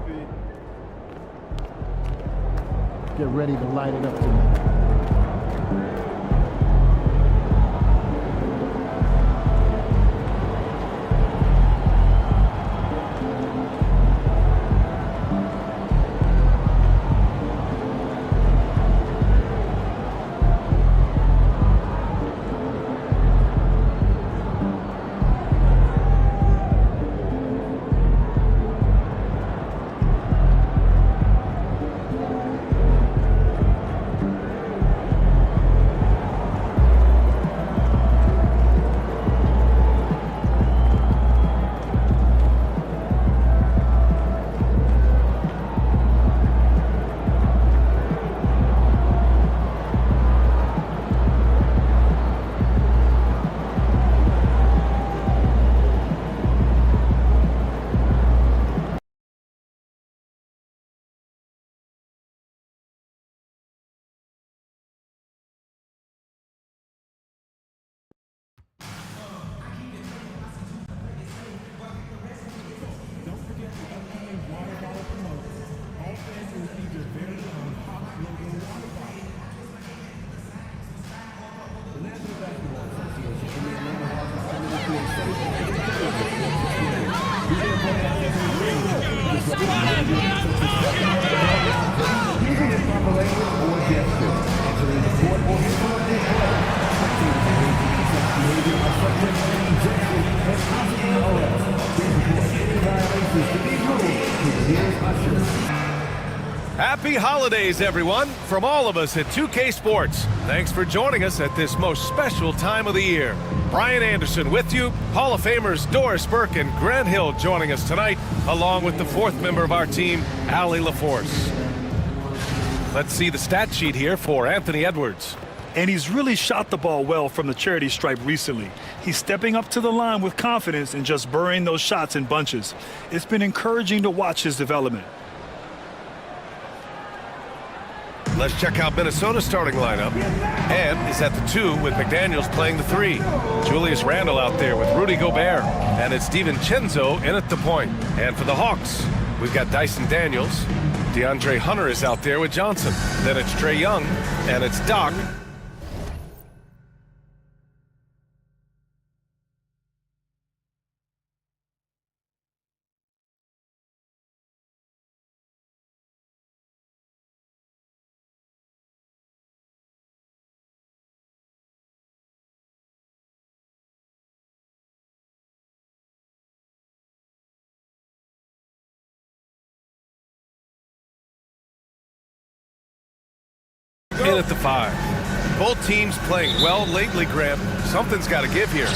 Get ready to light it up tonight. Happy holidays, everyone, from all of us at 2K Sports. Thanks for joining us at this most special time of the year. Brian Anderson with you, Hall of Famers Doris Burke and Grant Hill joining us tonight, along with the fourth member of our team, Allie LaForce. Let's see the stat sheet here for Anthony Edwards. And he's really shot the ball well from the charity stripe recently. He's stepping up to the line with confidence and just burying those shots in bunches. It's been encouraging to watch his development. Let's check out Minnesota's starting lineup. Ed is at the 2 with McDaniels playing the 3. Julius Randle out there with Rudy Gobert. And it's DiVincenzo in at the point. And for the Hawks, we've got Dyson Daniels. DeAndre Hunter is out there with Johnson. Then it's Trae Young, and it's Doc. In at the 5. Both teams playing well lately, Graham. Something's got to give here.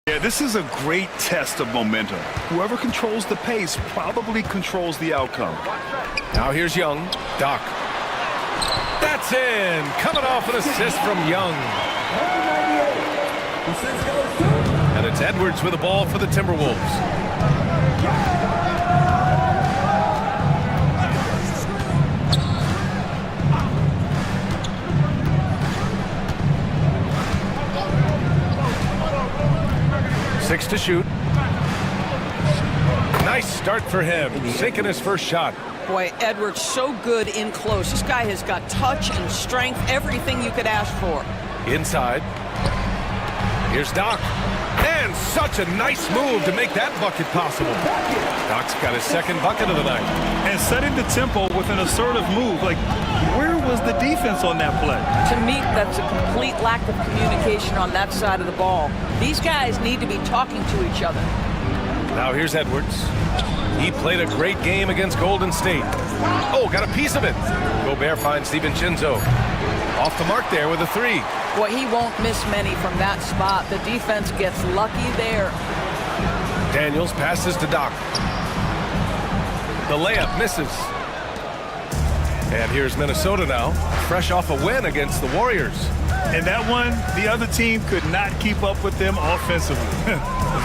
Yeah, this is a great test of momentum. Whoever controls the pace probably controls the outcome. Now here's Young. Doc. That's in. Coming off an assist from Young. And it's Edwards with the ball for the Timberwolves. Six to shoot. Nice start for him, sinking his first shot. Boy, Edwards so good in close. This guy has got touch and strength, everything you could ask for. Inside. Here's Doc. And such a nice move to make that bucket possible. Doc's got his second bucket of the night. And setting the tempo with an assertive move. Like, where was the defense on that play? To me, that's a complete lack of communication on that side of the ball. These guys need to be talking to each other. Now here's Edwards. He played a great game against Golden State. Oh, got a piece of it. Gobert finds DiVincenzo. Off the mark there with a 3. Boy, he won't miss many from that spot. The defense gets lucky there. Daniels passes to Doc. The layup misses. And here's Minnesota now, fresh off a win against the Warriors. And that one, the other team could not keep up with them offensively.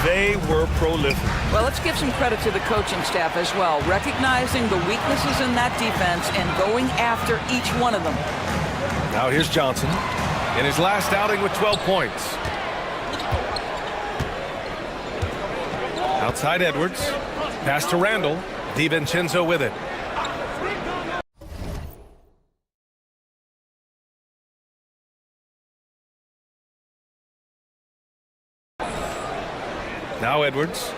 They were prolific. Well, let's give some credit to the coaching staff as well, recognizing the weaknesses in that defense and going after each one of them. Now here's Johnson. in his last outing with 12 points. Outside Edwards. Pass to Randall. DiVincenzo with it. Now Edwards.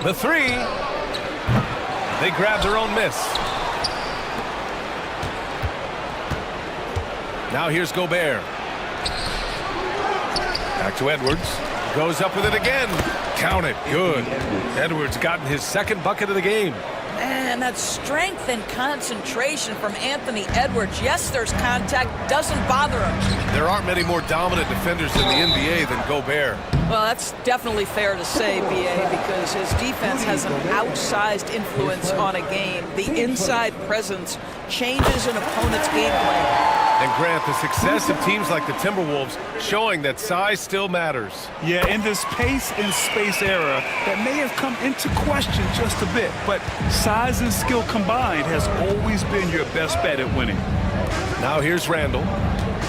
The three. They grab their own miss. Now here's Gobert. Back to Edwards. Goes up with it again. Count it. Good. Edwards gotten his second bucket of the game. Man, that strength and concentration from Anthony Edwards. Yes, there's contact. Doesn't bother him. There aren't many more dominant defenders in the NBA than Gobert. Well, that's definitely fair to say, B.A., because his defense has an outsized influence on a game. The inside presence changes an opponent's game plan. And Grant, the success of teams like the Timberwolves showing that size still matters. Yeah, in this pace and space era, that may have come into question just a bit, but size and skill combined has always been your best bet at winning. Now here's Randall.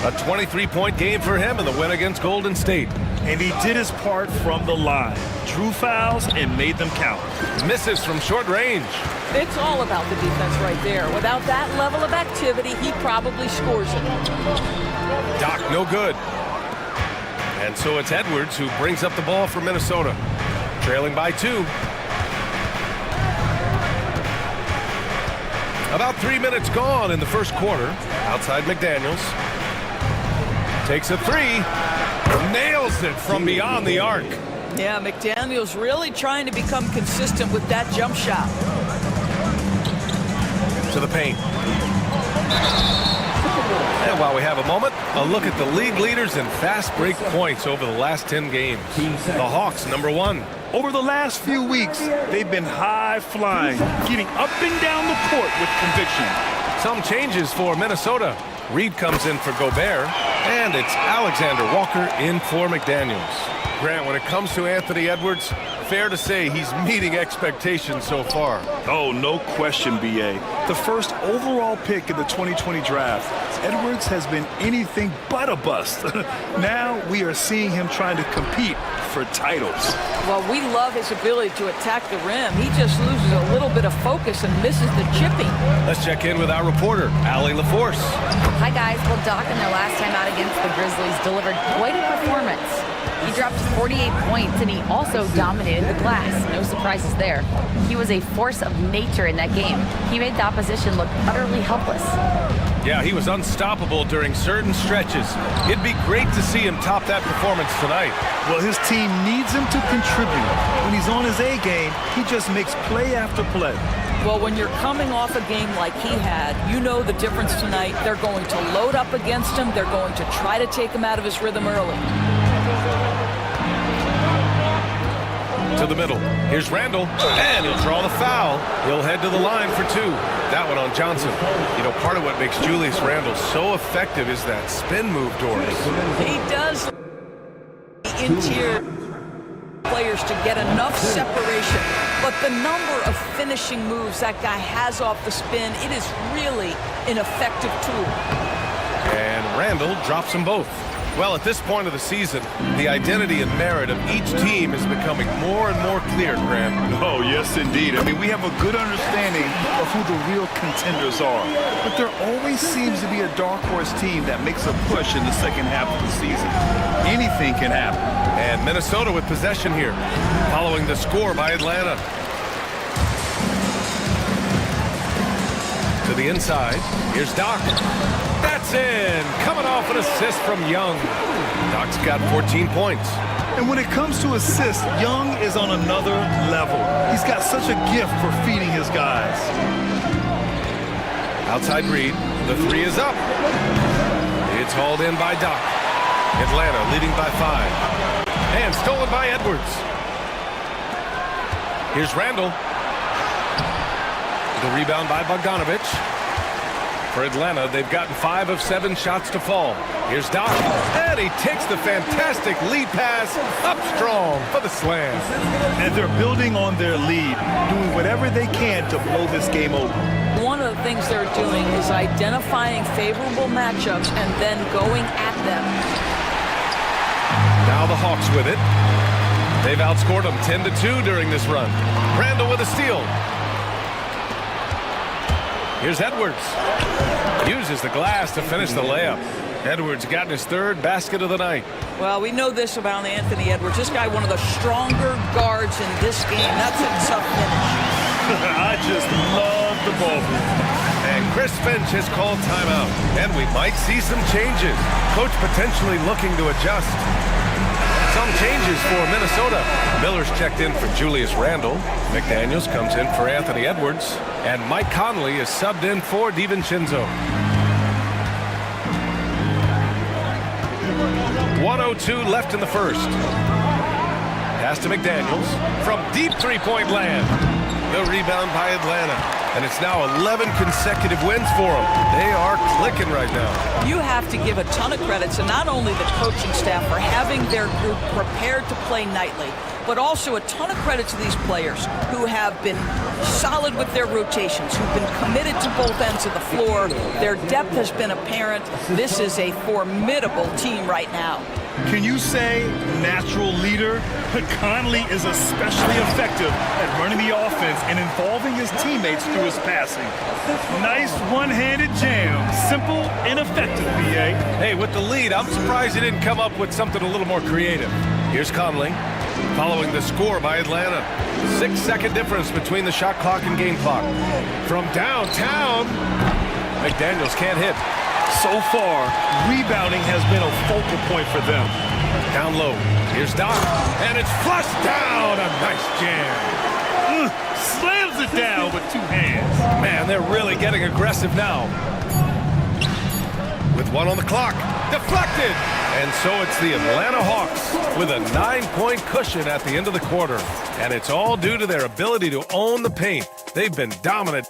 A 23-point game for him in the win against Golden State. And he did his part from the line. Drew fouls and made them count. Misses from short range. It's all about the defense right there. Without that level of activity, he probably scores it. Doc, no good. And so it's Edwards who brings up the ball for Minnesota. Trailing by 2. About 3 minutes gone in the first quarter. Outside McDaniels. Takes a 3. Nails it from beyond the arc. Yeah, McDaniels really trying to become consistent with that jump shot. To the paint. And while we have a moment, a look at the league leaders in fast break points over the last 10 games. The Hawks, #1. Over the last few weeks, they've been high-flying, getting up and down the court with conviction. Some changes for Minnesota. Reed comes in for Gobert, and it's Alexander Walker in for McDaniels. Grant, when it comes to Anthony Edwards, fair to say he's meeting expectations so far. Oh, no question, B.A. The first overall pick in the 2020 draft, Edwards has been anything but a bust. Now we are seeing him trying to compete for titles. Well, we love his ability to attack the rim. He just loses a little bit of focus and misses the chipping. Let's check in with our reporter, Allie LaForce. Hi, guys. Well, Doc, in their last time out against the Grizzlies, delivered quite a performance. He dropped 48 points, and he also dominated the glass. No surprises there. He was a force of nature in that game. He made the opposition look utterly helpless. Yeah, he was unstoppable during certain stretches. It'd be great to see him top that performance tonight. Well, his team needs him to contribute. When he's on his A game, he just makes play after play. Well, when you're coming off a game like he had, you know the difference tonight. They're going to load up against him. They're going to try to take him out of his rhythm early. To the middle. Here's Randall, and he'll draw the foul. He'll head to the line for 2. That one on Johnson. You know, part of what makes Julius Randle so effective is that spin move, Doris. He does interior players to get enough separation, but the number of finishing moves that guy has off the spin, it is really an effective tool. And Randall drops them both. Well, at this point of the season, the identity and merit of each team is becoming more and more clear, Graham. Oh, yes, indeed. I mean, we have a good understanding of who the real contenders are. But there always seems to be a dark horse team that makes a push in the second half of the season. Anything can happen. And Minnesota with possession here, following the score by Atlanta. To the inside, here's Doc. That's in, coming off an assist from Young. Doc's got 14 points. And when it comes to assists, Young is on another level. He's got such a gift for feeding his guys. Outside Reed, the 3 is up. It's hauled in by Doc. Atlanta leading by 5. And stolen by Edwards. Here's Randall. The rebound by Bogdanovich. For Atlanta, they've gotten 5 of 7 shots to fall. Here's Doc, and he takes the fantastic lead pass up strong for the slam. And they're building on their lead, doing whatever they can to blow this game open. One of things they're doing is identifying favorable matchups and then going at them. Now the Hawks with it. They've outscored them 10-2 during this run. Randall with a steal. Here's Edwards. Uses the glass to finish the layup. Edwards got his third basket of the night. Well, we know this about Anthony Edwards. This guy, one of the stronger guards in this game. That's a tough finish. I just love the ball. And Chris Finch has called timeout. And we might see some changes. Coach potentially looking to adjust. Some changes for Minnesota. Miller's checked in for Julius Randle. McDaniels comes in for Anthony Edwards. And Mike Conley is subbed in for DiVincenzo. 1:02 left in the first. Pass to McDaniels from deep three-point land. The rebound by Atlanta. And it's now 11 consecutive wins for them. They are clicking right now. You have to give a ton of credit to not only the coaching staff for having their group prepared to play nightly, but also a ton of credit to these players who have been solid with their rotations, who've been committed to both ends of the floor. Their depth has been apparent. This is a formidable team right now. Can you say natural leader? Conley is especially effective at running the offense and involving his teammates through his passing. Nice one-handed jam. Simple and effective, B.A. Hey, with the lead, I'm surprised he didn't come up with something a little more creative. Here's Conley, following the score by Atlanta. 6-second difference between the shot clock and game clock. From downtown, McDaniels can't hit. So far, rebounding has been a focal point for them. Down low. Here's Doc. And it's flushed down. A nice jam. Slams it down with two hands. Man, they're really getting aggressive now. With one on the clock. Deflected. And so it's the Atlanta Hawks with a 9-point cushion at the end of the quarter. And it's all due to their ability to own the paint. They've been dominant.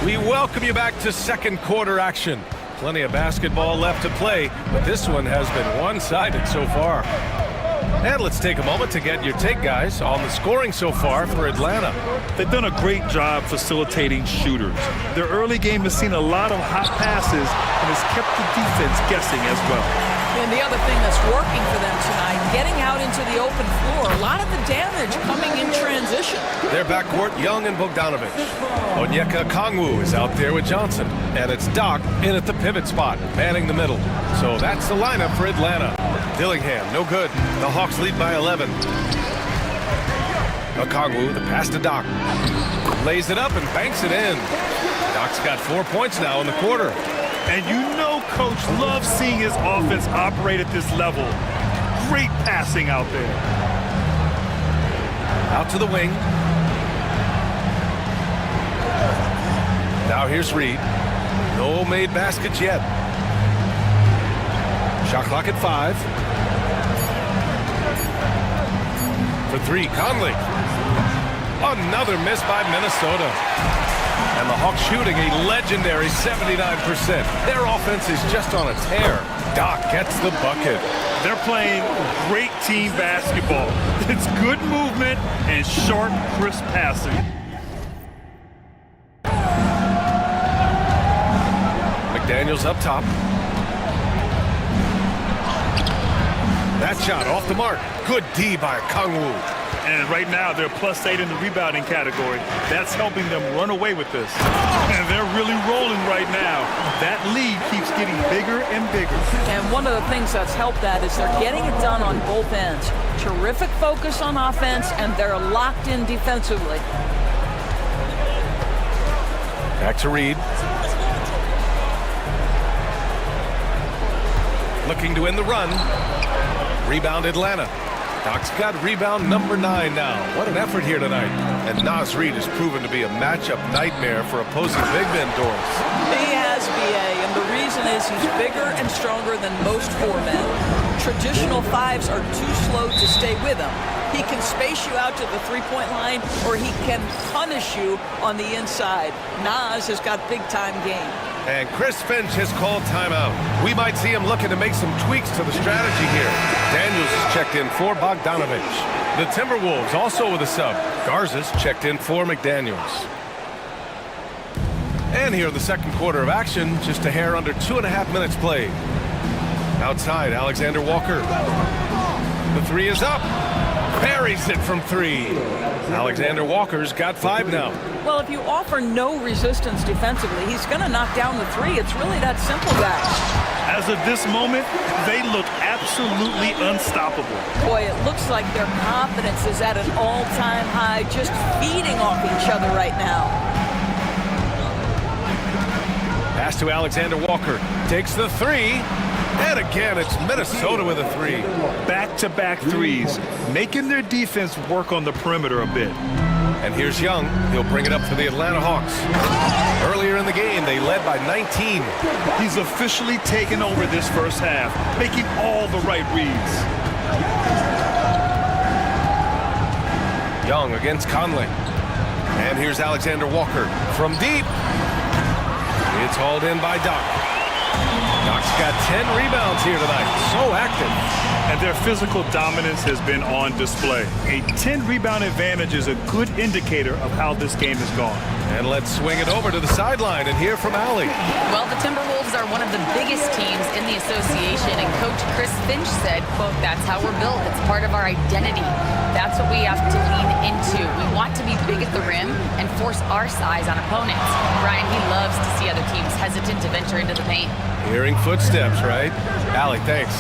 We welcome you back to second quarter action. Plenty of basketball left to play, but this one has been one-sided so far. And let's take a moment to get your take, guys, on the scoring so far for Atlanta. They've done a great job facilitating shooters. Their early game has seen a lot of hot passes and has kept the defense guessing as well. And the other thing that's working for them tonight, getting out into the open floor, a lot of the damage coming in transition. Their backcourt, Young and Bogdanovic. Onyeka Kongwu is out there with Johnson. And it's Doc in at the pivot spot, manning the middle. So that's the lineup for Atlanta. Dillingham, no good. The Hawks lead by 11. Kongwu, the pass to Doc. Lays it up and banks it in. Doc's got 4 points now in the quarter. And you know Coach loves seeing his offense operate at this level. Great passing out there. Out to the wing. Now here's Reed. No made baskets yet. Shot clock at 5. For 3, Conley. Another miss by Minnesota. And the Hawks shooting a legendary 79%. Their offense is just on a tear. Doc gets the bucket. They're playing great team basketball. It's good movement and sharp, crisp passing. McDaniels up top. That shot off the mark. Good D by Kongwu. And right now, they're +8 in the rebounding category. That's helping them run away with this. And they're really rolling right now. That lead keeps getting bigger and bigger. And one of the things that's helped that is they're getting it done on both ends. Terrific focus on offense, and they're locked in defensively. Back to Reed. Looking to win the run. Rebound Atlanta. Doc's got rebound number 9 now. What an effort here tonight. And Naz Reid has proven to be a matchup nightmare for opposing big men, Doris. He has, BA, and the reason is he's bigger and stronger than most 4 men. Traditional 5s are too slow to stay with him. He can space you out to the three-point line, or he can punish you on the inside. Naz has got big-time game. And Chris Finch has called timeout. We might see him looking to make some tweaks to the strategy here. Daniels is checked in for Bogdanovich. The Timberwolves also with a sub. Garza's checked in for McDaniels. And here in the second quarter of action, just a hair under 2.5 minutes played. Outside, Alexander Walker. The three is up. Buries it from three. Alexander Walker's got 5 now. Well, if you offer no resistance defensively, he's going to knock down the three. It's really that simple, guys. As of this moment, they look absolutely unstoppable. Boy, it looks like their confidence is at an all-time high, just feeding off each other right now. Pass to Alexander Walker. Takes the three. And again, it's Minnesota with a three. Back-to-back threes, making their defense work on the perimeter a bit. And here's Young. He'll bring it up for the Atlanta Hawks. Earlier in the game, they led by 19. He's officially taken over this first half, making all the right reads. Young against Conley. And here's Alexander Walker from deep. It's hauled in by Doc. Doc's got 10 rebounds here tonight. So active. And their physical dominance has been on display. A 10-rebound advantage is a good indicator of how this game has gone. And let's swing it over to the sideline and hear from Allie. Well, the Timberwolves are one of the biggest teams in the association, and Coach Chris Finch said, quote, "That's how we're built. It's part of our identity. That's what we have to lean into. We want to be big at the rim and force our size on opponents." Brian, he loves to see other teams hesitant to venture into the paint. Hearing footsteps, right? Allie, thanks.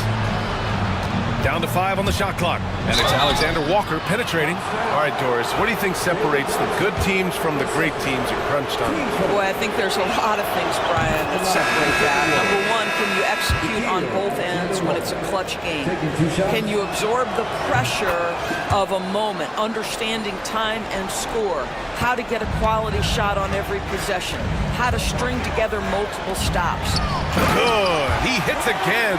Down to 5 on the shot clock. And it's Alexander Walker penetrating. All right, Doris, what do you think separates the good teams from the great teams in crunch time? Boy, I think there's a lot of things, Brian, that separate that. Number one, can you execute on both ends when it's a clutch game? Can you absorb the pressure of a moment, understanding time and score? How to get a quality shot on every possession? How to string together multiple stops? Good. He hits again.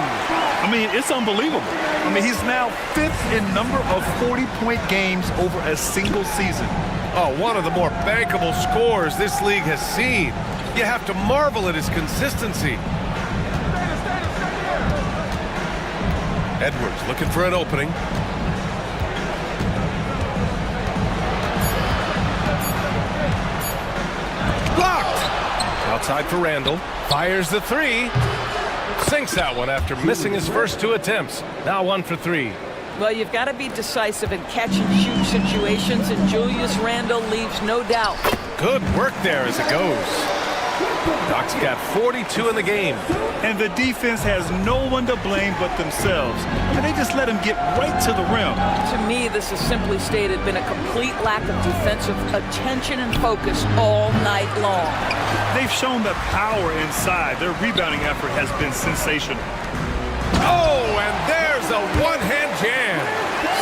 I mean, it's unbelievable. I mean, he's now 5th in number of 40-point games over a single season. Oh, one of the more bankable scores this league has seen. You have to marvel at his consistency. Edwards looking for an opening. Blocked! Outside for Randall. Fires the three. Sinks that one after missing his first 2 attempts. Now 1 for 3. Well, you've got to be decisive in catch-and-shoot situations, and Julius Randle leaves no doubt. Good work there as it goes. Doc's got 42 in the game. And the defense has no one to blame but themselves. And they just let him get right to the rim. To me, this has simply stated been a complete lack of defensive attention and focus all night long. They've shown the power inside. Their rebounding effort has been sensational. Oh, and there's a one-hand jam.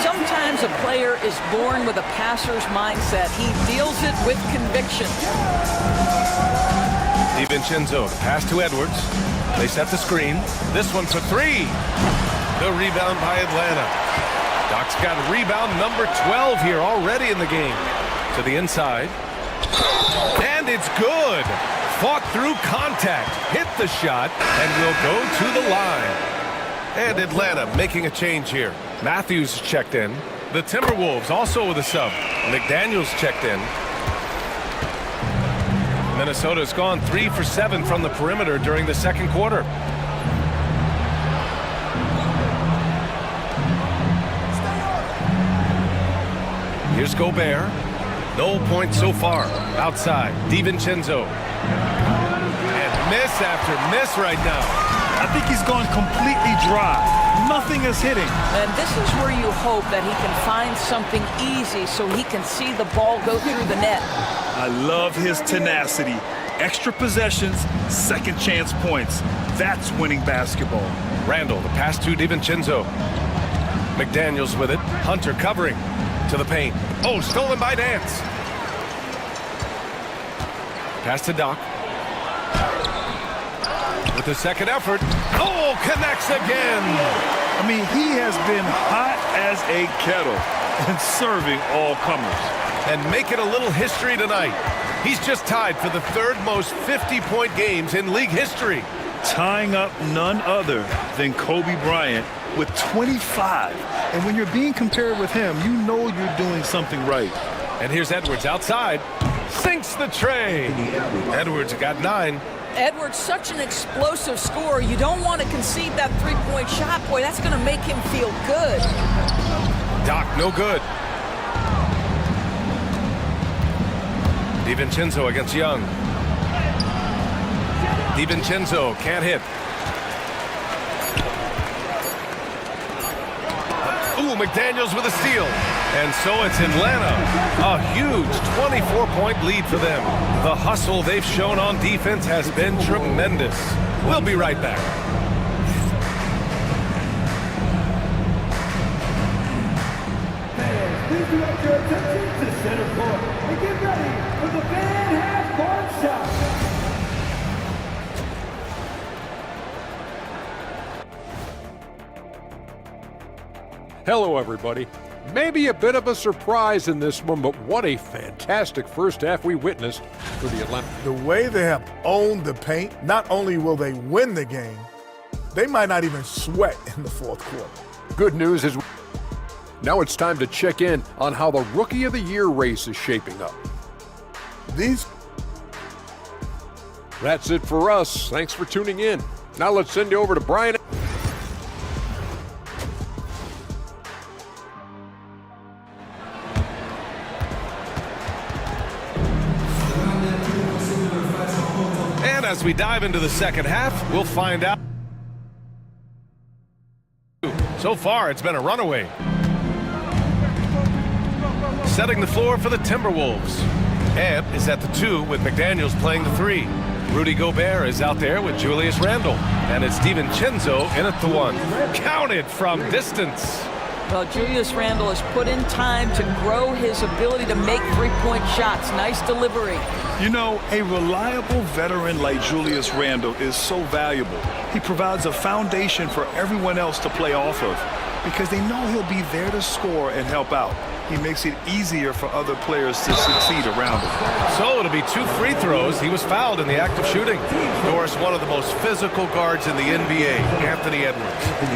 Sometimes a player is born with a passer's mindset. He deals it with conviction. DiVincenzo, the pass to Edwards. They set the screen. This one for 3. The rebound by Atlanta. Doc's got rebound number 12 here already in the game. To the inside. And it's good. Fought through contact. Hit the shot and will go to the line. And Atlanta making a change here. Matthews checked in. The Timberwolves also with a sub. McDaniels checked in. Minnesota's gone 3 for 7 from the perimeter during the second quarter. Here's Gobert. No points so far. Outside, DiVincenzo. And miss after miss right now. I think he's gone completely dry. Nothing is hitting. And this is where you hope that he can find something easy so he can see the ball go through the net. I love his tenacity. Extra possessions, second chance points. That's winning basketball. Randall, the pass to DiVincenzo. McDaniels with it. Hunter covering to the paint. Oh, stolen by Nance. Pass to Doc. With the second effort. Oh, connects again. I mean, he has been hot as a kettle and serving all comers. And making a little history tonight. He's just tied for the third most 50-point games in league history. Tying up none other than Kobe Bryant with 25. And when you're being compared with him, you know you're doing something right. And here's Edwards outside. Sinks the tray. Edwards got 9. Edwards, such an explosive scorer. You don't want to concede that three-point shot. Boy, that's going to make him feel good. Doc, no good. DiVincenzo against Young. DiVincenzo can't hit. Ooh, McDaniels with a steal. And so it's Atlanta. A huge 24-point lead for them. The hustle they've shown on defense has been tremendous. We'll be right back. Please direct your attention to center court and get ready for the fan half-court shot. Hello, everybody. Maybe a bit of a surprise in this one, but what a fantastic first half we witnessed for the Atlanta. The way they have owned the paint, not only will they win the game, they might not even sweat in the fourth quarter. Good news is now it's time to check in on how the Rookie of the Year race is shaping up. That's it for us. Thanks for tuning in. Now let's send you over to Brian. And as we dive into the second half, we'll find out. So far, it's been a runaway. Setting the floor for the Timberwolves. Ant is at the 2 with McDaniels playing the 3. Rudy Gobert is out there with Julius Randle. And it's DiVincenzo in at the 1. Counted from distance. Well, Julius Randle has put in time to grow his ability to make three-point shots. Nice delivery. You know, a reliable veteran like Julius Randle is so valuable. He provides a foundation for everyone else to play off of because they know he'll be there to score and help out. He makes it easier for other players to succeed around him. So it'll be 2 free throws. He was fouled in the act of shooting. Doris, one of the most physical guards in the NBA, Anthony Edwards.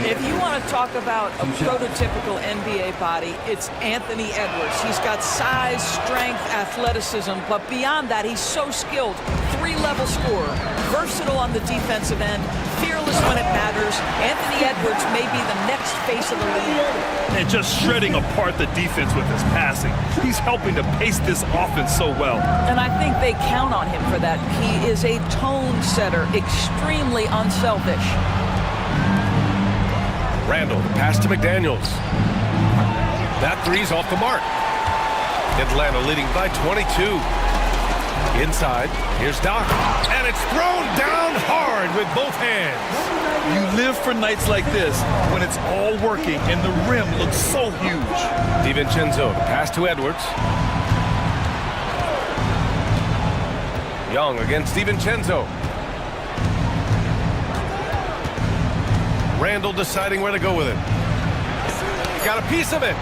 If you want to talk about a prototypical NBA body, it's Anthony Edwards. He's got size, strength, athleticism, but beyond that, he's so skilled. 3-level scorer, versatile on the defensive end, fearless when it matters. Anthony Edwards may be the next face of the league. And just shredding apart the defense with his passing. He's helping to pace this offense so well. And I think they count on him for that. He is a tone setter, extremely unselfish. Randle, pass to McDaniels. That 3's off the mark. Atlanta leading by 22. Inside, here's Doc. And it's thrown down hard with both hands. You live for nights like this when it's all working and the rim looks so huge. DiVincenzo, pass to Edwards. Young against DiVincenzo. Randle deciding where to go with it. Got a piece of it.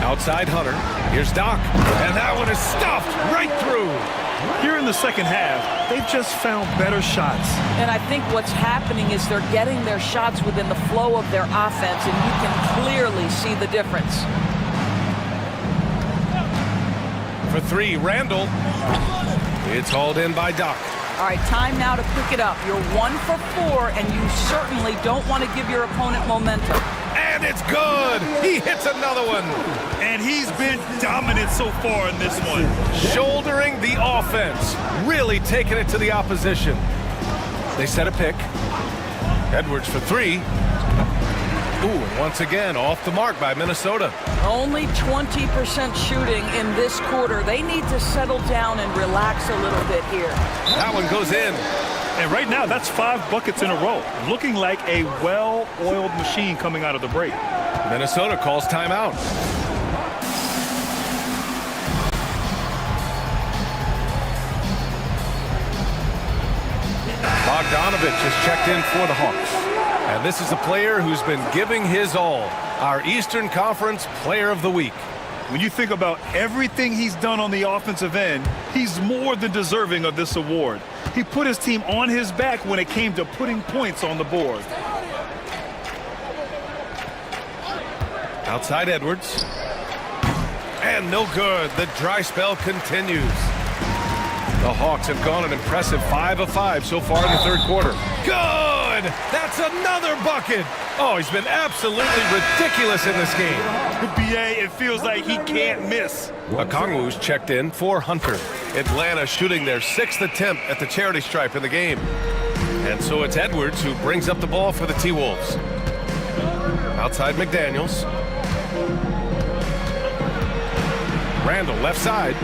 Outside Hunter. Here's Doc. And that one is stuffed right through. Here in the second half, they've just found better shots. And I think what's happening is they're getting their shots within the flow of their offense, and you can clearly see the difference. For 3, Randle. It's hauled in by Doc. All right, time now to pick it up. You're 1 for 4, and you certainly don't want to give your opponent momentum. And it's good. He hits another one. And he's been dominant so far in this one. Shouldering the offense. Really taking it to the opposition. They set a pick. Edwards for 3. Ooh, and once again, off the mark by Minnesota. Only 20% shooting in this quarter. They need to settle down and relax a little bit here. That one goes in. And right now, that's 5 buckets in a row. Looking like a well-oiled machine coming out of the break. Minnesota calls timeout. Bogdanovich has checked in for the Hawks. And this is a player who's been giving his all. Our Eastern Conference Player of the Week. When you think about everything he's done on the offensive end, he's more than deserving of this award. He put his team on his back when it came to putting points on the board. Outside Edwards. And no good. The dry spell continues. The Hawks have gone an impressive 5 of 5 so far in the third quarter. Good! That's another bucket! Oh, he's been absolutely ridiculous in this game. BA, it feels like he can't miss. Okongwu's checked in for Hunter. Atlanta shooting their 6th attempt at the charity stripe in the game. And so it's Edwards who brings up the ball for the T-Wolves. Outside McDaniels. Randall left side.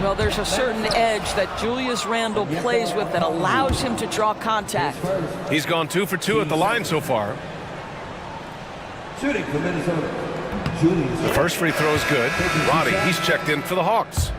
Well, there's a certain edge that Julius Randle plays with that allows him to draw contact. He's gone 2 for 2 at the line so far. Shooting for Minnesota, Julius. The first free throw is good. Roddy, he's checked in for the Hawks.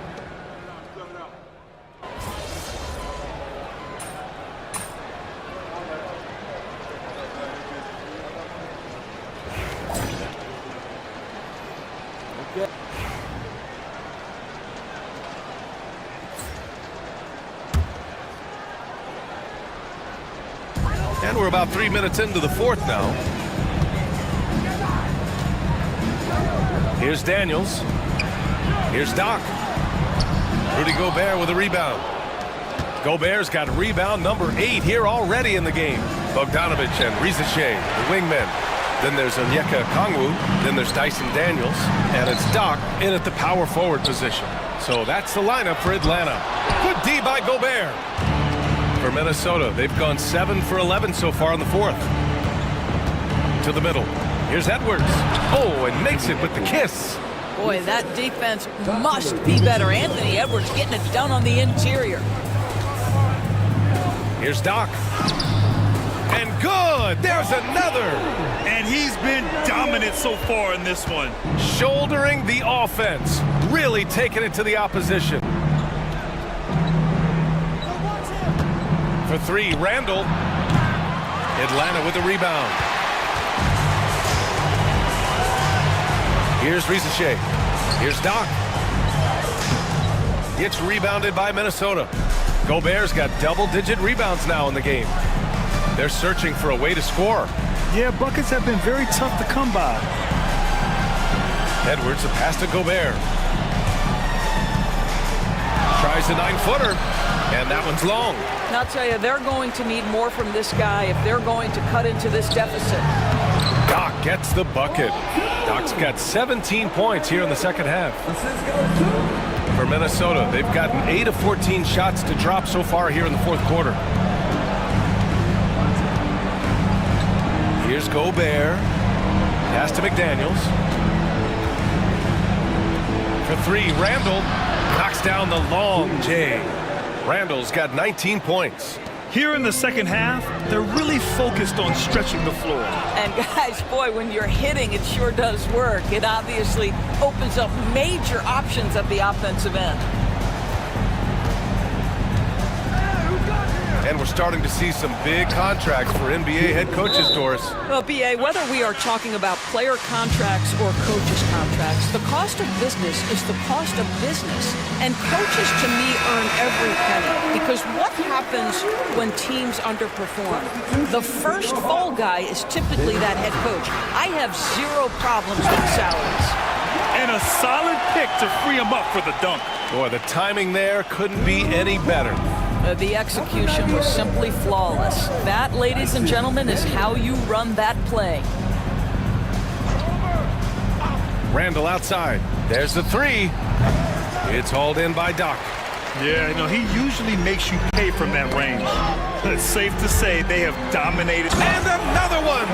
And we're about 3 minutes into the fourth now. Here's Daniels. Here's Doc. Rudy Gobert with a rebound. Gobert's got rebound number 8 here already in the game. Bogdanovich and Rizachet, the wingmen. Then there's Onyeka Okongwu. Then there's Dyson Daniels. And it's Doc in at the power forward position. So that's the lineup for Atlanta. Good D by Gobert. For Minnesota, they've gone 7 for 11 so far in the fourth. To the middle. Here's Edwards. Oh, and makes it with the kiss. Boy, that defense must be better. Anthony Edwards getting it done on the interior. Here's Doc. And good. There's another. And he's been dominant so far in this one. Shouldering the offense. Really taking it to the opposition. For 3, Randall. Atlanta with the rebound. Here's Rizachet. Here's Doc. It's rebounded by Minnesota. Gobert's got double-digit rebounds now in the game. They're searching for a way to score. Yeah, buckets have been very tough to come by. Edwards, a pass to Gobert. Tries the 9-footer, and that one's long. And I'll tell you, they're going to need more from this guy if they're going to cut into this deficit. Doc gets the bucket. Doc's got 17 points here in the second half. For Minnesota, they've gotten 8 of 14 shots to drop so far here in the fourth quarter. Here's Gobert. Pass to McDaniels. For 3, Randall knocks down the long J. Randall's got 19 points. Here in the second half, they're really focused on stretching the floor. And guys, boy, when you're hitting, it sure does work. It obviously opens up major options at the offensive end. And we're starting to see some big contracts for NBA head coaches, Doris. Well, BA, whether we are talking about player contracts or coaches contracts, the cost of business is the cost of business. And coaches, to me, earn every penny. Because what happens when teams underperform? The first fall guy is typically that head coach. I have 0 problems with salaries. And a solid pick to free him up for the dunk. Boy, the timing there couldn't be any better. The execution was simply flawless. That, ladies and gentlemen, is how you run that play. Randall outside. There's the 3. It's hauled in by Doc. Yeah, you know, he usually makes you pay from that range. It's safe to say they have dominated. And another one!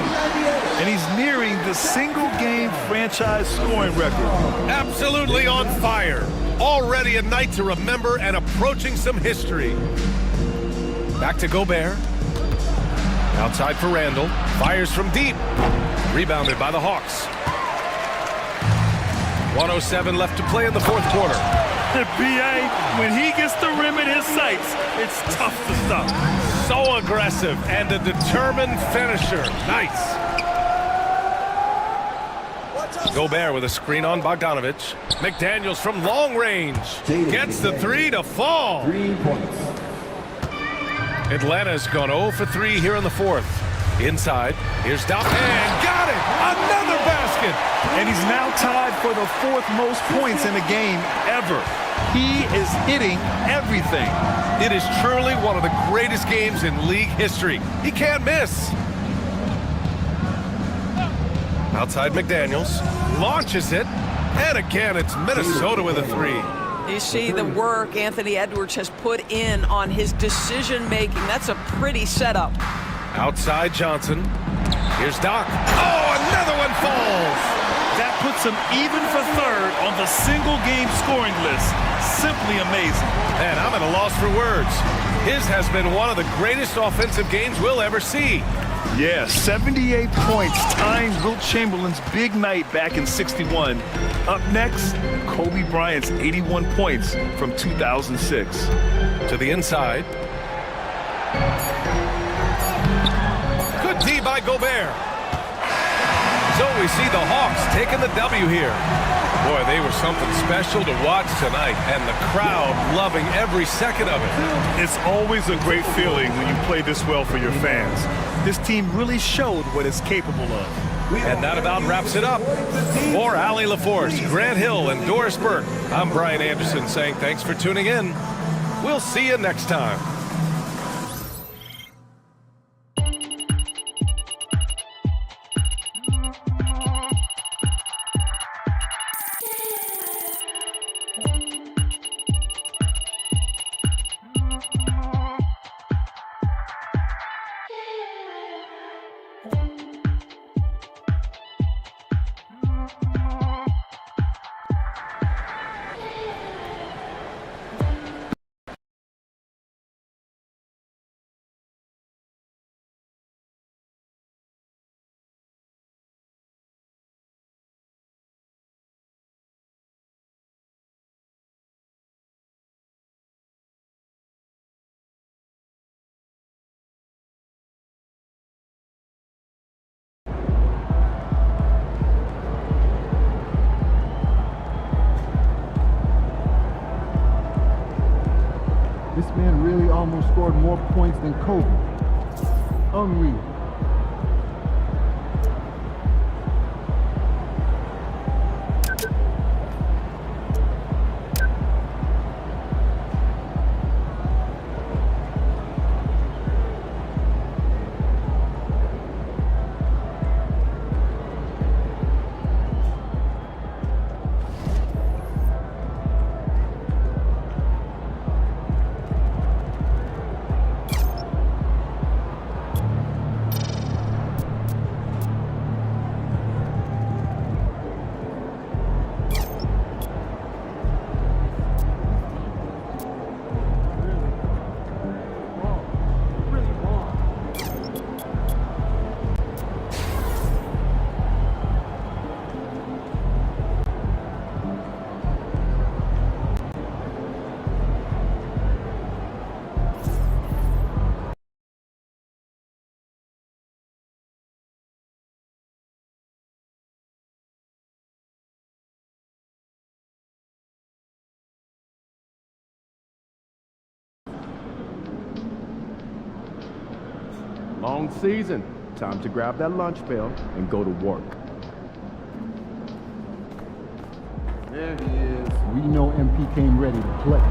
And he's nearing the single-game franchise scoring record. Absolutely on fire. Already a night to remember and approaching some history. Back to Gobert. Outside for Randall. Fires from deep. Rebounded by the Hawks. 1:07 left to play in the fourth quarter. B.A., when he gets the rim in his sights, it's tough to stop. So aggressive and a determined finisher. Nice. Gobert with a screen on Bogdanovich. McDaniels from long range. Gets the three to fall. 3 points. Atlanta's gone 0 for 3 here in the fourth. Inside, here's Doc, and got it! Another basket! And he's now tied for the 4th most points in a game ever. He is hitting everything. It is truly one of the greatest games in league history. He can't miss. Outside McDaniels, launches it, and again it's Minnesota with a three. You see the work Anthony Edwards has put in on his decision-making. That's a pretty setup. Outside Johnson. Here's Doc. Oh, another one falls. That puts him even for third on the single-game scoring list. Simply amazing. And I'm at a loss for words. His has been one of the greatest offensive games we'll ever see. Yeah, 78 points, tying Wilt Chamberlain's big night back in '61. Up next, Kobe Bryant's 81 points from 2006. To the inside. Good D by Gobert. So we see the Hawks taking the W here. Boy, they were something special to watch tonight, and the crowd loving every second of it. It's always a great feeling when you play this well for your fans. This team really showed what it's capable of. And that about wraps it up. For Allie LaForce, Grant Hill, and Doris Burke, I'm Brian Anderson saying thanks for tuning in. We'll see you next time. This man really almost scored more points than Kobe. Unreal. Long season. Time to grab that lunch bell and go to work. There he is. We know MP came ready to play.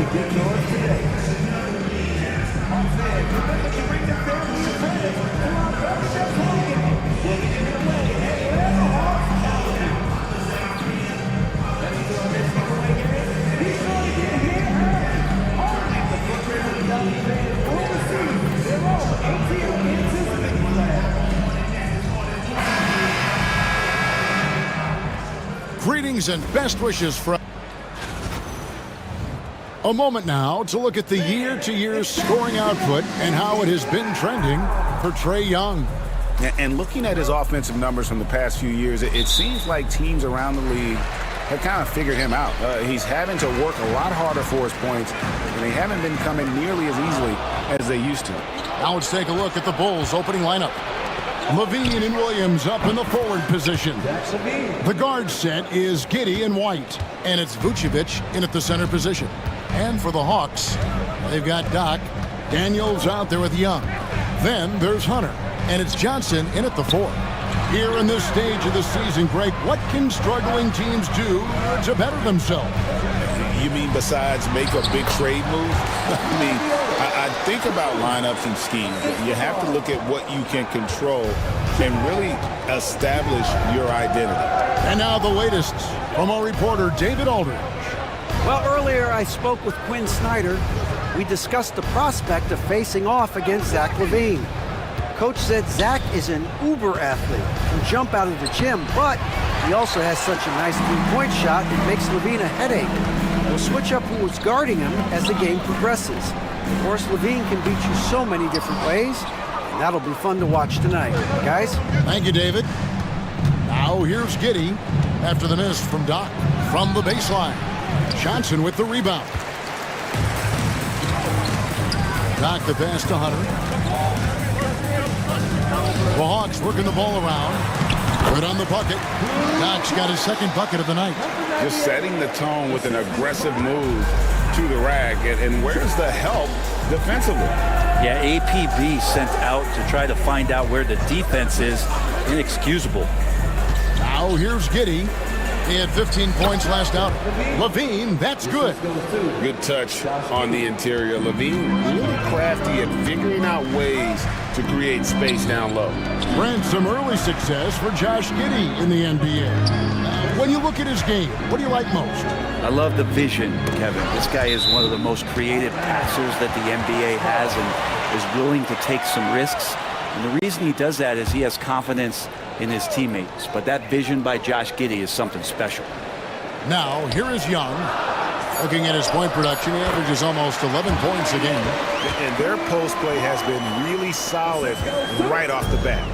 to get yours today. Hawks fans, remember to bring the family and friends to our very next home game. We'll be giving away a Atlanta Hawks calendar. Let's do our next giveaway game. Be sure to get here early. Only the footprint of the Dodgers fans will receive their own ATL anticipating flag. Greetings and best wishes from... A moment now to look at the year-to-year scoring output and how it has been trending for Trae Young. And looking at his offensive numbers from the past few years, it seems like teams around the league have kind of figured him out. He's having to work a lot harder for his points, and they haven't been coming nearly as easily as they used to. Now let's take a look at the Bulls' opening lineup. Levine and Williams up in the forward position. The guard set is Giddey and White, and it's Vucevic in at the center position. And for the Hawks, they've got Doc. Daniels out there with Young. Then there's Hunter, and it's Johnson in at the 4. Here in this stage of the season, Greg, what can struggling teams do to better themselves? You mean besides make a big trade move? I mean, I think about lineups and schemes. You have to look at what you can control and really establish your identity. And now the latest from our reporter, David Aldridge. Well, earlier I spoke with Quinn Snyder. We discussed the prospect of facing off against Zach LaVine. Coach said Zach is an uber athlete, can jump out of the gym, but he also has such a nice three-point shot it makes LaVine a headache. We'll switch up who is guarding him as the game progresses. Of course, LaVine can beat you so many different ways, and that'll be fun to watch tonight. Guys? Thank you, David. Now here's Giddey after the miss from Doc from the baseline. Johnson with the rebound. Doc the pass to Hunter. The Hawks working the ball around. Good on the bucket. Doc's got his second bucket of the night. Just setting the tone with an aggressive move to the rack. And where's the help defensively? Yeah, APB sent out to try to find out where the defense is. Inexcusable. Now here's Giddey. He had 15 points last out. LaVine, that's good. Good touch on the interior. LaVine really crafty at figuring out ways to create space down low. Brent, some early success for Josh Giddey in the NBA. When you look at his game, what do you like most? I love the vision, Kevin. This guy is one of the most creative passers that the NBA has and is willing to take some risks. And the reason he does that is he has confidence in his teammates. But that vision by Josh Giddey is something special. Now, here is Young. Looking at his point production, he averages almost 11 points a game. And their post play has been really solid right off the bat.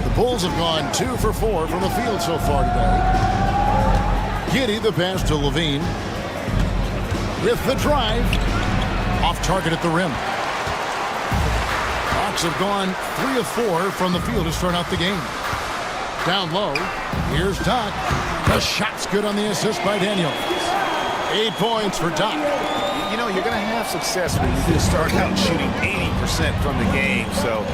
The Bulls have gone 2 for 4 from the field so far today. Giddey, the pass to LaVine. With the drive. Off target at the rim. Hawks have gone 3 of 4 from the field to start out the game. Down low, here's Doc. The shot's good on the assist by Daniels. 8 points for Doc. You know, you're going to have success when you just start out shooting 80% from the game. So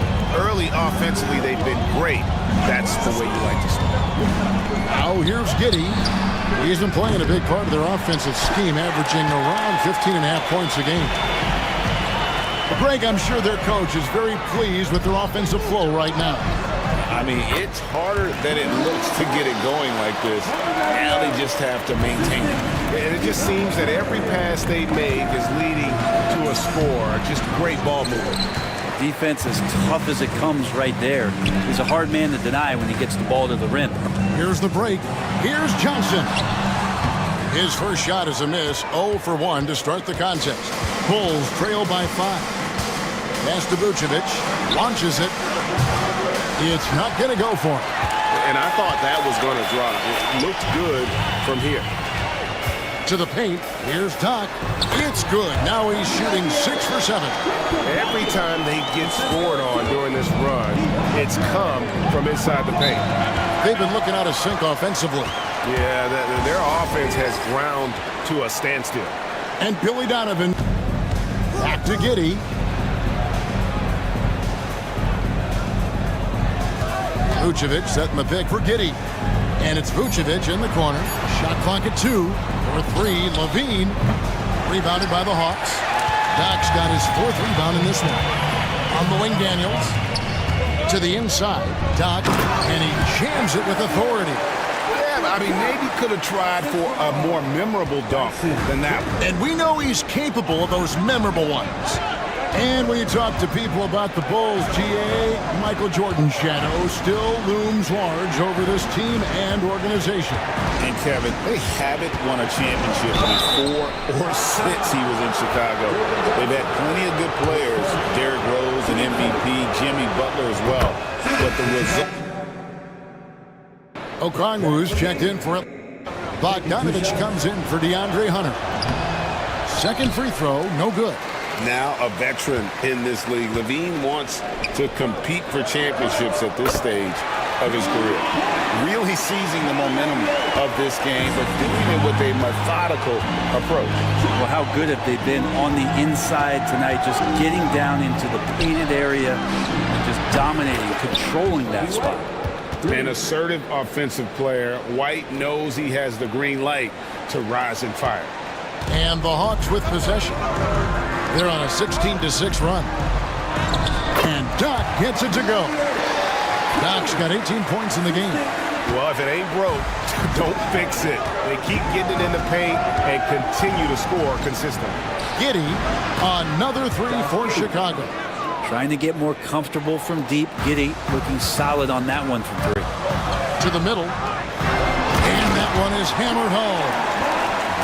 early offensively, they've been great. That's the way you like to start. Now here's Giddey. He's been playing a big part of their offensive scheme, averaging around 15.5 points a game. Greg, I'm sure their coach is very pleased with their offensive flow right now. I mean, it's harder than it looks to get it going like this. Now they just have to maintain it. And it just seems that every pass they make is leading to a score. Just great ball movement. Defense as tough as it comes right there. He's a hard man to deny when he gets the ball to the rim. Here's the break. Here's Johnson. His first shot is a miss. 0 for 1 to start the contest. Bulls trail by 5. Pass to Vucevic. Launches it. It's not going to go for him. And I thought that was going to drop. It looked good from here. To the paint. Here's Doc. It's good. Now he's shooting 6 for 7. Every time they get scored on during this run, it's come from inside the paint. They've been looking out of sync offensively. Yeah, their offense has ground to a standstill. And Billy Donovan back to Giddey. Vucevic setting the pick for Giddey. And it's Vucevic in the corner. Shot clock at 2. For 3, LaVine. Rebounded by the Hawks. Doc's got his 4th rebound in this one. On the wing, Daniels. To the inside, Doc, and he jams it with authority. Yeah, I mean, maybe could have tried for a more memorable dunk than that one. And we know he's capable of those memorable ones. And when you talk to people about the Bulls, GA, Michael Jordan's shadow still looms large over this team and organization. And Kevin, they haven't won a championship before or since he was in Chicago. They've had plenty of good players, Derrick Rose, an MVP, Jimmy Butler as well. But the result... Okongwu's checked in for it. Bogdanovich comes in for DeAndre Hunter. Second free throw, no good. Now a veteran in this league. LaVine wants to compete for championships at this stage of his career. Really seizing the momentum of this game, but doing it with a methodical approach. Well, how good have they been on the inside tonight, just getting down into the painted area and just dominating, controlling that spot. An assertive offensive player. White knows he has the green light to rise and fire. And the Hawks with possession. They're on a 16-6 run. And Doc gets it to go. Doc's got 18 points in the game. Well, if it ain't broke, don't fix it. They keep getting it in the paint and continue to score consistently. Giddey, another 3 for Chicago. Trying to get more comfortable from deep. Giddey looking solid on that one from 3. To the middle. And that one is hammered home.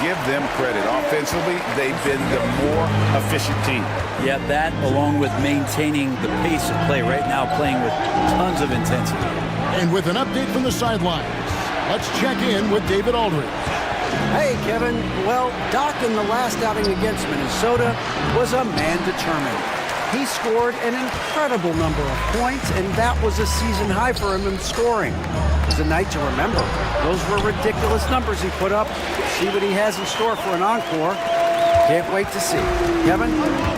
Give them credit. Offensively, they've been the more efficient team. Yeah, that along with maintaining the pace of play right now, playing with tons of intensity. And with an update from the sidelines, let's check in with David Aldridge. Hey, Kevin. Well, Doc in the last outing against Minnesota was a man determined. He scored an incredible number of points, and that was a season high for him in scoring. It was a night to remember. Those were ridiculous numbers he put up. See what he has in store for an encore. Can't wait to see. Kevin?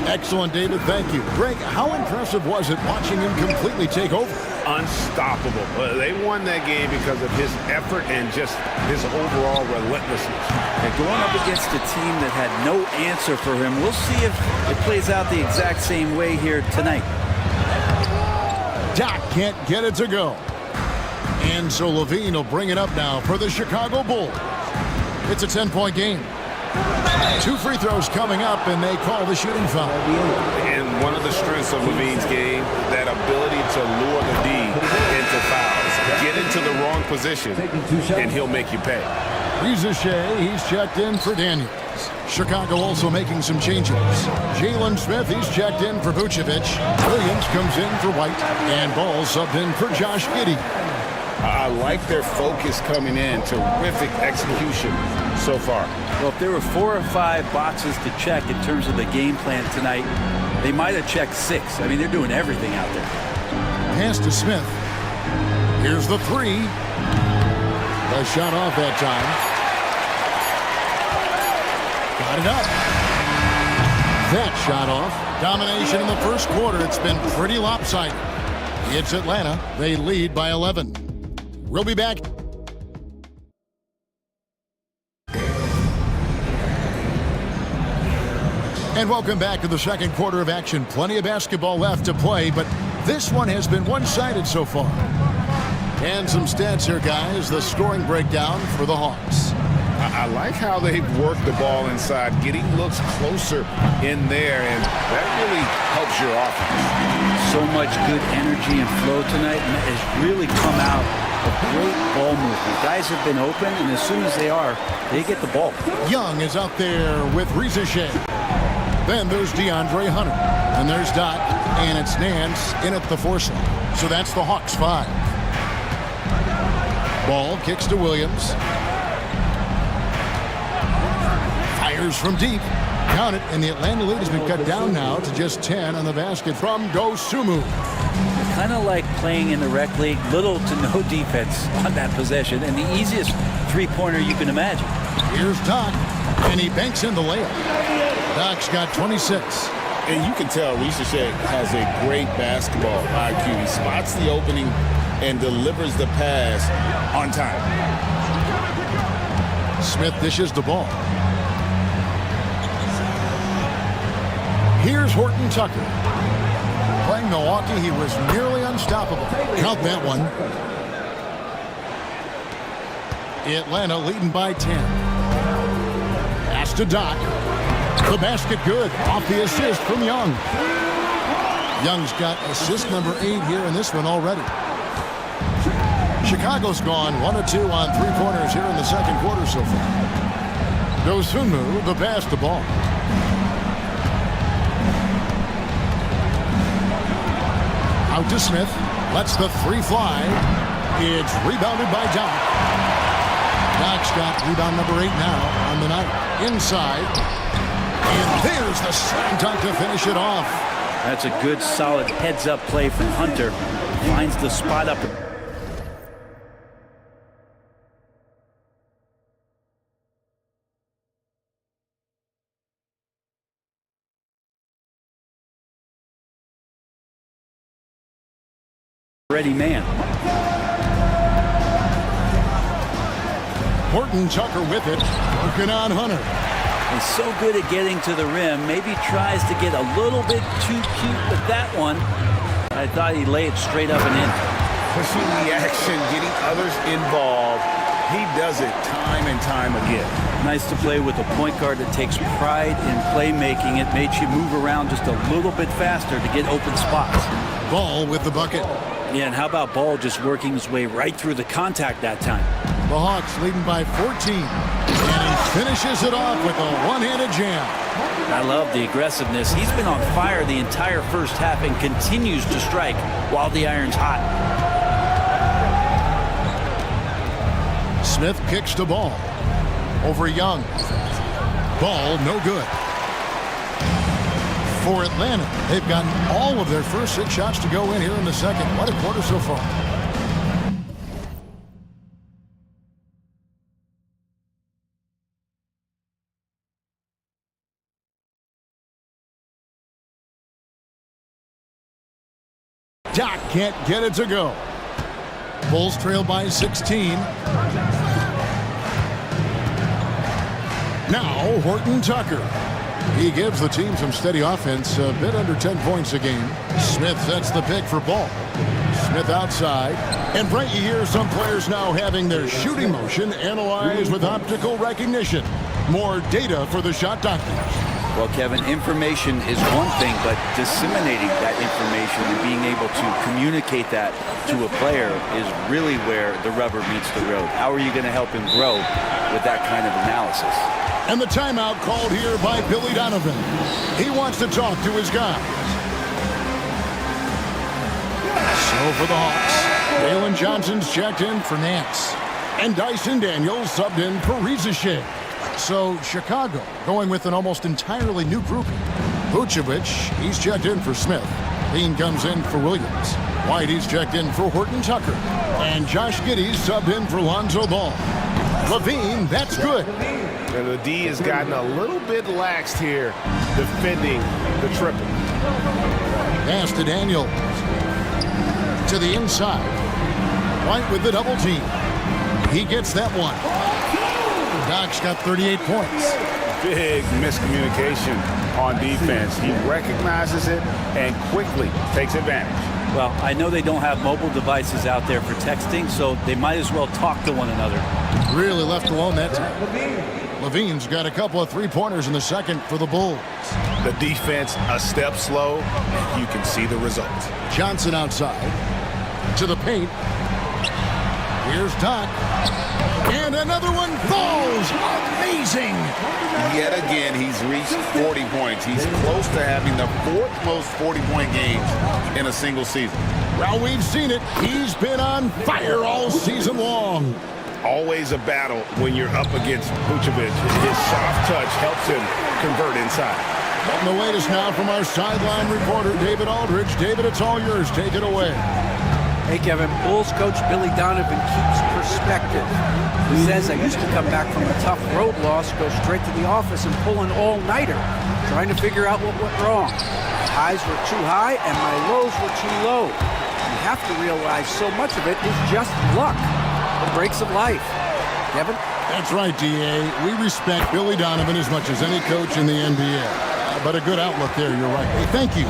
Excellent, David. Thank you. Greg, how impressive was it watching him completely take over? Unstoppable. They won that game because of his effort and just his overall relentlessness. And going up against a team that had no answer for him, we'll see if it plays out the exact same way here tonight. Doc can't get it to go. And so LaVine will bring it up now for the Chicago Bulls. It's a 10-point game. 2 free throws coming up, and they call the shooting foul. And one of the strengths of LaVine's game, that ability to lure the D into fouls. Get into the wrong position, and he'll make you pay. Rizichet, he's checked in for Daniels. Chicago also making some changes. Jalen Smith, he's checked in for Vucevic. Williams comes in for White. And Ball subbed in for Josh Giddey. I like their focus coming in. Terrific execution so far. Well, if there were 4 or 5 boxes to check in terms of the game plan tonight, they might have checked 6. I mean, they're doing everything out there. Pass to Smith. Here's the 3. The shot off that time. Got it up. That shot off. Domination in the first quarter. It's been pretty lopsided. It's Atlanta. They lead by 11. We'll be back. And welcome back to the second quarter of action. Plenty of basketball left to play, but this one has been one-sided so far. And some stats here, guys. The scoring breakdown for the Hawks. I like how they've worked the ball inside. Getting looks closer in there, and that really helps your offense. So much good energy and flow tonight, and that has really come out of great ball movement. Guys have been open, and as soon as they are, they get the ball. Young is out there with Rizichet. Then there's DeAndre Hunter. And there's Doc, and it's Nance in at the 4 slot. So that's the Hawks 5. Ball kicks to Williams. Fires from deep. Count it, and the Atlanta lead has been cut down now to just 10 on the basket from Dosunmu. Kind of like playing in the rec league, little to no defense on that possession, and the easiest three-pointer you can imagine. Here's Doc, and he banks in the layup. Doc's got 26. And you can tell Rizichet has a great basketball IQ. He spots the opening and delivers the pass on time. Smith dishes the ball. Here's Horton Tucker. Playing Milwaukee, he was nearly unstoppable. Count that one. Atlanta leading by 10. Pass to Doc. The basket good. Off the assist from Young. Young's got assist number 8 here in this one already. Chicago's gone 1 of 2 on three-pointers here in the second quarter so far. Dosunmu, the pass to Ball. Out to Smith. Lets the 3 fly. It's rebounded by Doc. Doc's got rebound number 8 now on the night. Inside. And there's the slam dunk to finish it off. That's a good, solid heads-up play from Hunter. Finds the spot up. Ready man. Horton Tucker with it. Working on Hunter. He's so good at getting to the rim. Maybe tries to get a little bit too cute with that one. I thought he'd lay it straight up and in. Pushing the action, getting others involved. He does it time and time again. Nice to play with a point guard that takes pride in playmaking. It makes you move around just a little bit faster to get open spots. Ball with the bucket. Yeah, and how about Ball just working his way right through the contact that time? The Hawks leading by 14. And he finishes it off with a one-handed jam. I love the aggressiveness. He's been on fire the entire first half and continues to strike while the iron's hot. Smith kicks the Ball. Over Young. Ball no good. For Atlanta, they've gotten all of their first 6 shots to go in here in the second. What a quarter so far. Doc can't get it to go. Bulls trail by 16. Now Horton Tucker. He gives the team some steady offense, a bit under 10 points a game. Smith sets the pick for Ball. Smith outside. And Brent, you hear some players now having their shooting motion analyzed with optical recognition. More data for the shot doctors. Well, Kevin, information is one thing, but disseminating that information and being able to communicate that to a player is really where the rubber meets the road. How are you going to help him grow with that kind of analysis? And the timeout called here by Billy Donovan. He wants to talk to his guys. So for the Hawks, Dalen Johnson's checked in for Nance. And Dyson Daniels subbed in for Rizachet. So Chicago going with an almost entirely new grouping. Vucevic, he's checked in for Smith. Lean comes in for Williams. White, he's checked in for Horton Tucker. And Josh Giddey's subbed in for Lonzo Ball. Levine, that's good. And the D has gotten a little bit laxed here defending the triple. Pass to Daniels. To the inside. White with the double team. He gets that one. Doc's got 38 points. Big miscommunication on defense. He recognizes it and quickly takes advantage. Well, I know they don't have mobile devices out there for texting, so they might as well talk to one another. Really left alone that time. Levine's got a couple of three-pointers in the second for the Bulls. The defense a step slow, and you can see the result. Johnson outside. To the paint. Here's Doc. And another one falls. Amazing. Yet again, he's reached 40 points. He's close to having the 4th most 40-point games in a single season. Well, we've seen it. He's been on fire all season long. Always a battle when you're up against Vucevic. His soft touch helps him convert inside. On the latest now from our sideline reporter, David Aldridge. David, it's all yours. Take it away. Hey, Kevin, Bulls coach Billy Donovan keeps perspective. He says, I used to come back from a tough road loss, go straight to the office and pull an all-nighter, trying to figure out what went wrong. My highs were too high and my lows were too low. You have to realize so much of it is just luck, the breaks of life. Kevin? That's right, D.A. We respect Billy Donovan as much as any coach in the NBA. but a good outlook there, you're right. Hey, thank you.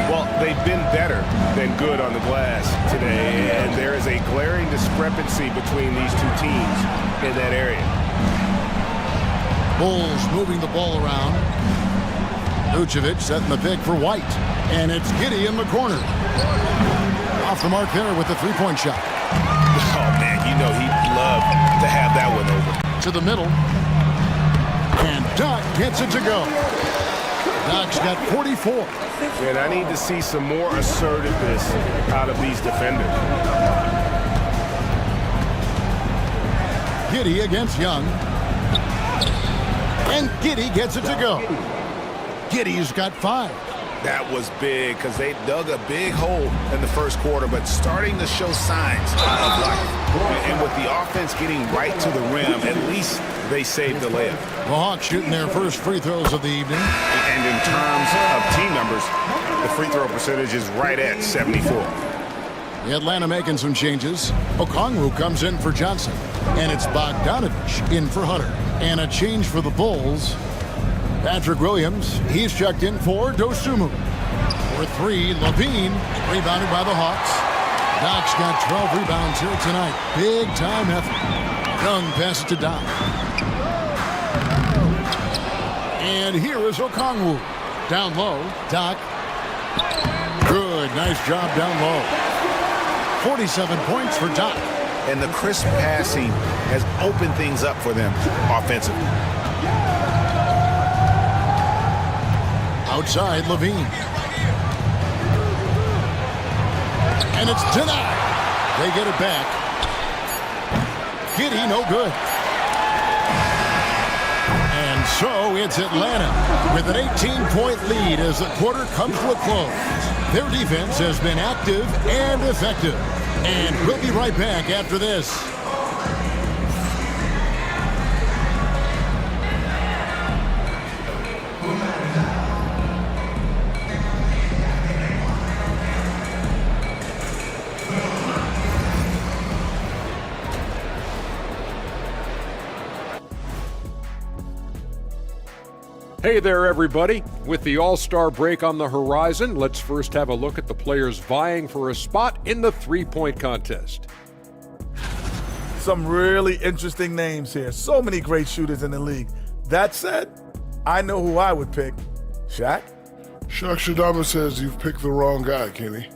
Well, they've been better than good on the glass today, and there is a glaring discrepancy between these two teams in that area. Bulls moving the ball around. Vucevic setting the pick for White, and it's Giddey in the corner. Off the mark there with the three-point shot. Oh, man, you know he'd love to have that one over. To the middle. And Doc gets it to go. Doc's got 44. And I need to see some more assertiveness out of these defenders. Giddey against Young. And Giddey gets it to go. Giddey's got 5. That was big because they dug a big hole in the first quarter, but starting to show signs of life. And with the offense getting right to the rim, at least they saved the layup. The Hawks shooting their first free throws of the evening. And in terms of team numbers, the free throw percentage is right at 74. The Atlanta making some changes. Okongwu comes in for Johnson. And it's Bogdanovich in for Hunter. And a change for the Bulls. Patrick Williams, he's checked in for Dosunmu. For 3, Levine, rebounded by the Hawks. Doc's got 12 rebounds here tonight. Big time effort. Young passes to Doc. And here is Okongwu. Down low, Doc. Good, nice job down low. 47 points for Doc. And the crisp passing has opened things up for them offensively. Outside, Levine. And it's denied. They get it back. Giddey, no good. And so it's Atlanta with an 18-point lead as the quarter comes to a close. Their defense has been active and effective. And we'll be right back after this. Hey there, everybody. With the All-Star break on the horizon, let's first have a look at the players vying for a spot in the three-point contest. Some really interesting names here. So many great shooters in the league. That said, I know who I would pick. Shaq? Shaq Shadama says you've picked the wrong guy, Kenny.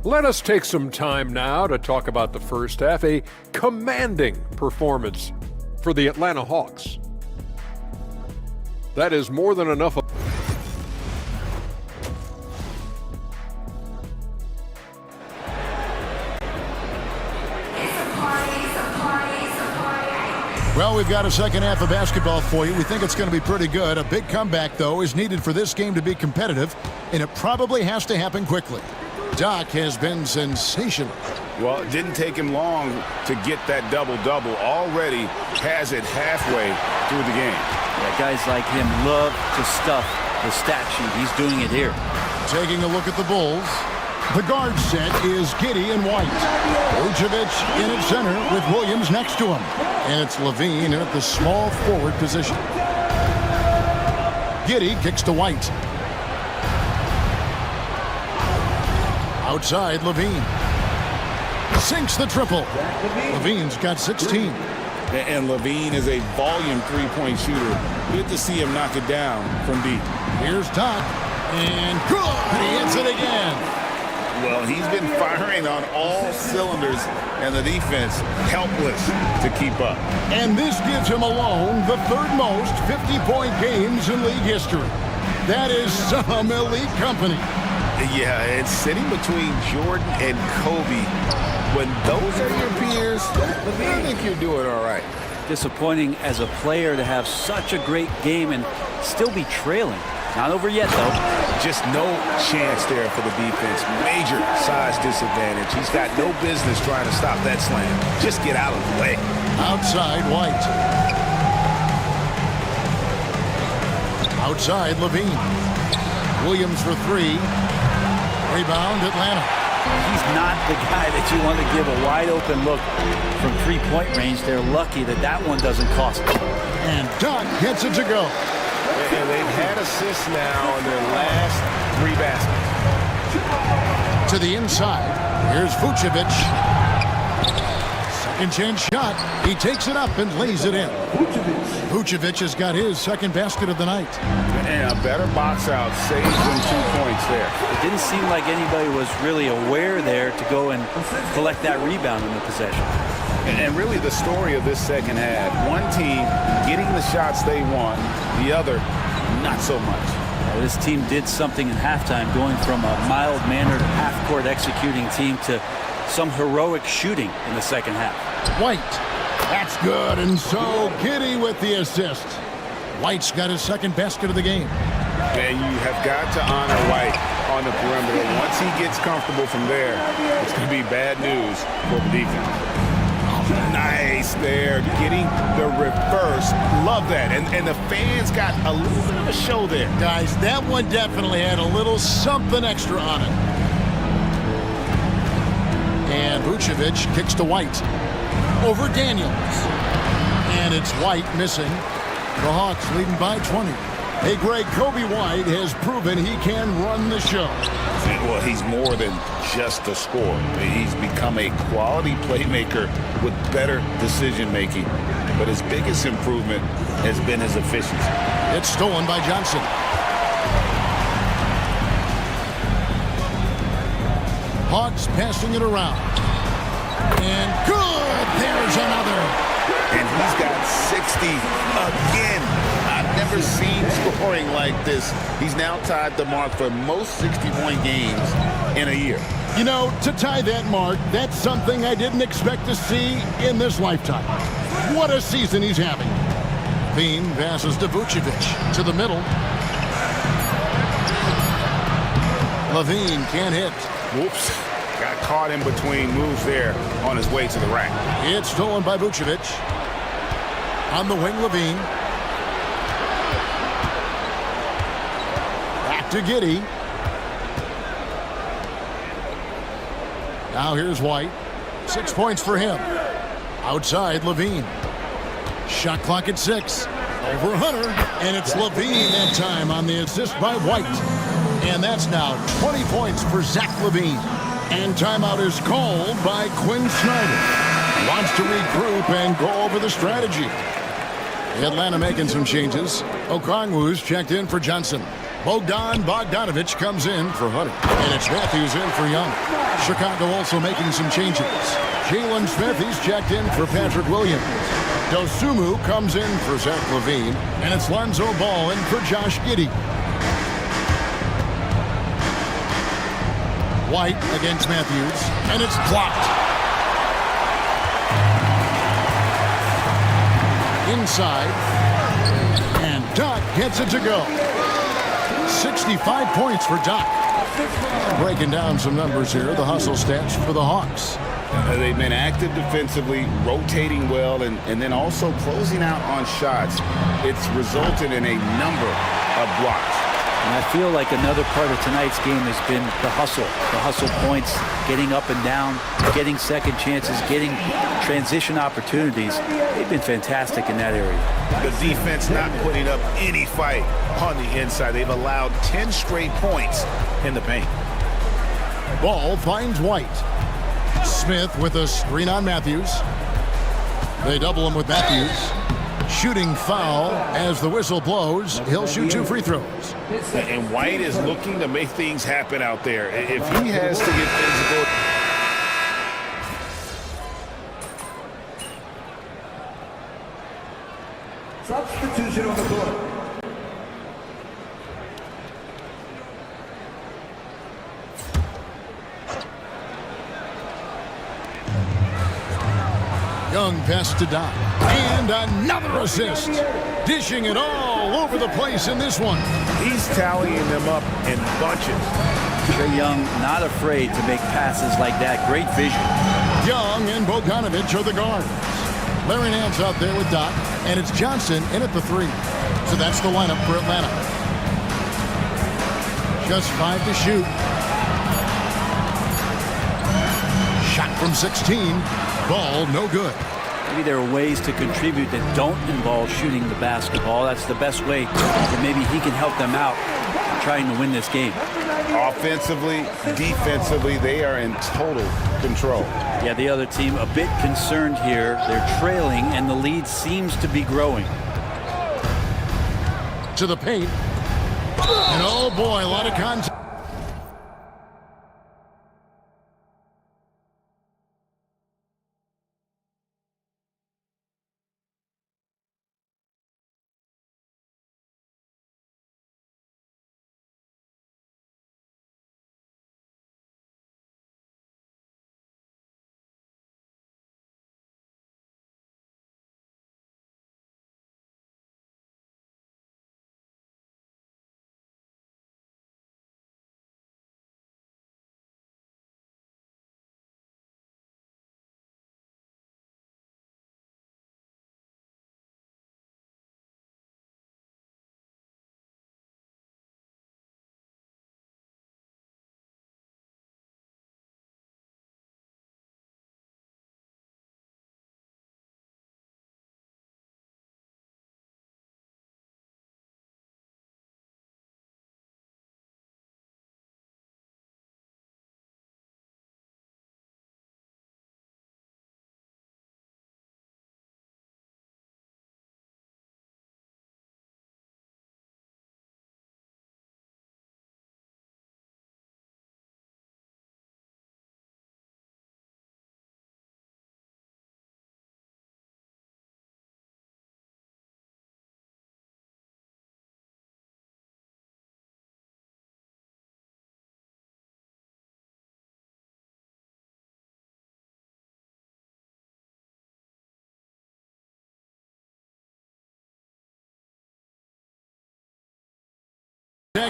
Let us take some time now to talk about the first half, a commanding performance for the Atlanta Hawks. That is more than enough. Well, we've got a second half of basketball for you. We think it's going to be pretty good. A big comeback, though, is needed for this game to be competitive, and it probably has to happen quickly. Doc has been sensational. Well, it didn't take him long to get that double-double. Already has it halfway through the game. Yeah, guys like him love to stuff the stat sheet. He's doing it here. Taking a look at the Bulls. The guard set is Giddey and White. Vucevic in at center with Williams next to him. And it's Levine in at the small forward position. Giddey kicks to White. Outside, Levine. Sinks the triple. Levine's got 16. And Levine is a volume three-point shooter. Good to see him knock it down from deep. Here's Doc. And good! He hits it again. Well, he's been firing on all cylinders, and the defense helpless to keep up. And this gives him alone the third most 50-point games in league history. That is some elite company. Yeah, and sitting between Jordan and Kobe, when those are your peers, I think you're doing all right. Disappointing as a player to have such a great game and still be trailing. Not over yet, though. Just no chance there for the defense. Major size disadvantage. He's got no business trying to stop that slam. Just get out of the way. Outside, White. Outside, Levine. Williams for 3. Rebound, Atlanta. He's not the guy that you want to give a wide-open look from three-point range. They're lucky that that one doesn't cost them. And Doc gets it to go. And they've had assists now in their last 3 baskets. To the inside. Here's Vucevic. Second chance shot. He takes it up and lays it in. Vucevic has got his second basket of the night. And a better box out saves them 2 points there. It didn't seem like anybody was really aware there to go and collect that rebound in the possession. And really the story of this second half, one team getting the shots they want, the other not so much. This team did something in halftime, going from a mild-mannered half-court executing team to some heroic shooting in the second half. White. That's good. And so Giddey with the assist. White's got his second basket of the game. And you have got to honor White on the perimeter. Once he gets comfortable from there, it's going to be bad news for the defense. Nice there, getting the reverse. Love that. And the fans got a little bit of a show there. Guys, that one definitely had a little something extra on it. And Vucevic kicks to White. Over Daniels. And it's White missing. The Hawks leading by 20. Hey, Greg, Kobe White has proven he can run the show. Well, he's more than just a scorer. He's become a quality playmaker with better decision-making. But his biggest improvement has been his efficiency. It's stolen by Johnson. Hawks passing it around. And good! There's another. And he's got 60 again. I've never seen scoring like this. He's now tied the mark for most 60-point games in a year. You know, to tie that mark, that's something I didn't expect to see in this lifetime. What a season he's having. Bean passes to Vucevic to the middle. Levine can't hit. Whoops. Got caught in between moves there on his way to the rack. It's stolen by Vucevic. On the wing, Levine. Back to Giddey. Now here's White. 6 points for him. Outside, Levine. Shot clock at 6. Over Hunter. And it's Levine that time on the assist by White. And that's now 20 points for Zach Levine. And timeout is called by Quinn Snyder. Wants to regroup and go over the strategy. Atlanta making some changes. Okongwu's checked in for Johnson. Bogdanovich comes in for Hunter. And it's Matthews in for Young. Chicago also making some changes. Jalen Smith, he's checked in for Patrick Williams. Dosunmu comes in for Zach Levine. And it's Lonzo Ball in for Josh Giddey. White against Matthews. And it's blocked. Inside. And Doc gets it to go. 65 points for Doc. Breaking down some numbers here, the hustle stats for the Hawks. They've been active defensively, rotating well, and then also closing out on shots. It's resulted in a number of blocks. And I feel like another part of tonight's game has been the hustle points, getting up and down, getting second chances, getting transition opportunities. They've been fantastic in that area. The defense not putting up any fight on the inside. They've allowed 10 straight points in the paint. Ball finds White. Smith with a screen on Matthews. They double him with Matthews. Shooting foul as the whistle blows. He'll shoot 2 free throws. And White is looking to make things happen out there. If he has to get physical. Substitution on the court. Young pass to Doc. And another assist. Dishing it all over the place in this one. He's tallying them up in bunches. Trae Young not afraid to make passes like that. Great vision. Young and Bogdanovich are the guards. Larry Nance out there with Doc. And it's Johnson in at the 3. So that's the lineup for Atlanta. Just 5 to shoot. Shot from 16. Ball no good. Maybe there are ways to contribute that don't involve shooting the basketball. That's the best way that maybe he can help them out trying to win this game. Offensively, defensively, they are in total control. Yeah, the other team a bit concerned here. They're trailing, and the lead seems to be growing. To the paint. And oh boy, a lot of contact.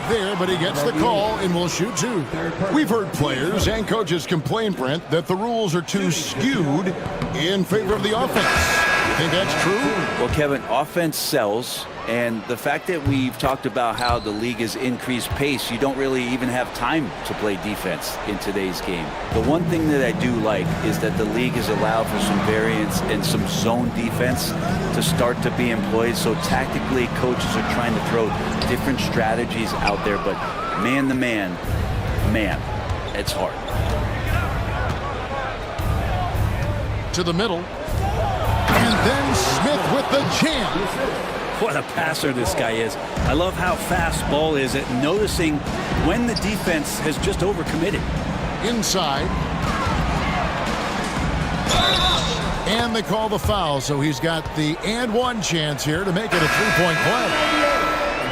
There, but he gets the call and will shoot two. We've heard players and coaches complain, Brent, that the rules are too skewed in favor of the offense. You think that's true? Well, Kevin, offense sells, and the fact that we've talked about how the league has increased pace, you don't really even have time to play defense in today's game. The one thing that I do like is that the league has allowed for some variance and some zone defense to start to be employed. So tactically, coaches are trying to throw different strategies out there, but man to man, it's hard. To the middle. And then Smith with the jam. What a passer this guy is. I love how fast Ball is at noticing when the defense has just overcommitted. Inside. And they call the foul, so he's got the and one chance here to make it a three-point play.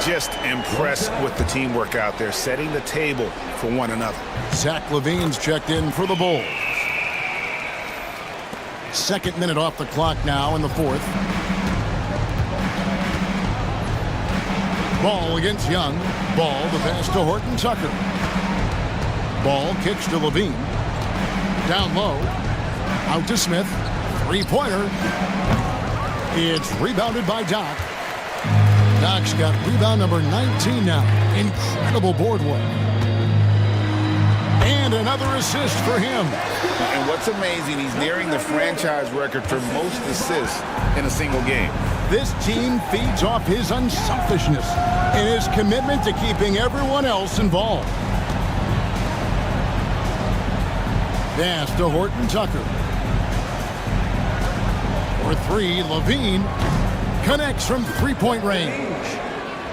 Just impressed with the teamwork out there, setting the table for one another. Zach LaVine's checked in for the Bulls. Second minute off the clock now in the fourth. Ball against Young. Ball the pass to Horton Tucker. Ball kicks to LaVine. Down low. Out to Smith. Three-pointer. It's rebounded by Doc. Doc's got rebound number 19 now. Incredible board work. And another assist for him. And what's amazing, he's nearing the franchise record for most assists in a single game. This team feeds off his unselfishness and his commitment to keeping everyone else involved. Pass to Horton Tucker. For three, LaVine connects from three-point range.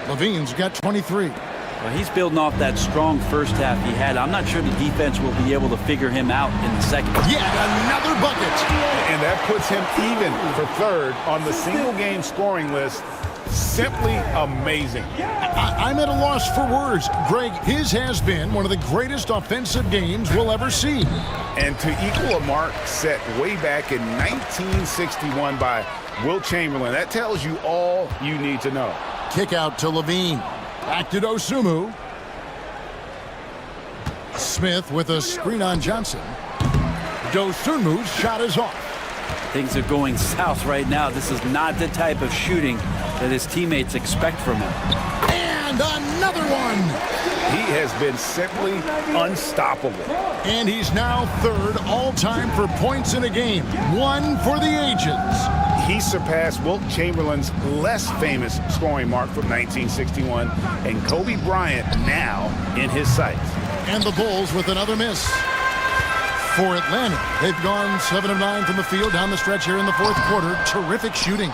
LaVine's got 23. Well, he's building off that strong first half he had. I'm not sure the defense will be able to figure him out in the second. Yet another bucket. And that puts him even for third on the single-game scoring list. Simply amazing. I'm at a loss for words. Greg, his has been one of the greatest offensive games we'll ever see. And to equal a mark set way back in 1961 by Wilt Chamberlain, that tells you all you need to know. Kick out to LaVine. Back to Dosunmu. Smith with a screen on Johnson. Dosunmu's shot is off. Things are going south right now. This is not the type of shooting that his teammates expect from him. And another another one. He has been simply unstoppable. And he's now third all-time for points in a game. One for the ages. He surpassed Wilt Chamberlain's less famous scoring mark from 1961, and Kobe Bryant now in his sights. And the Bulls with another miss. For Atlanta, they've gone 7 of 9 from the field down the stretch here in the fourth quarter. Terrific shooting.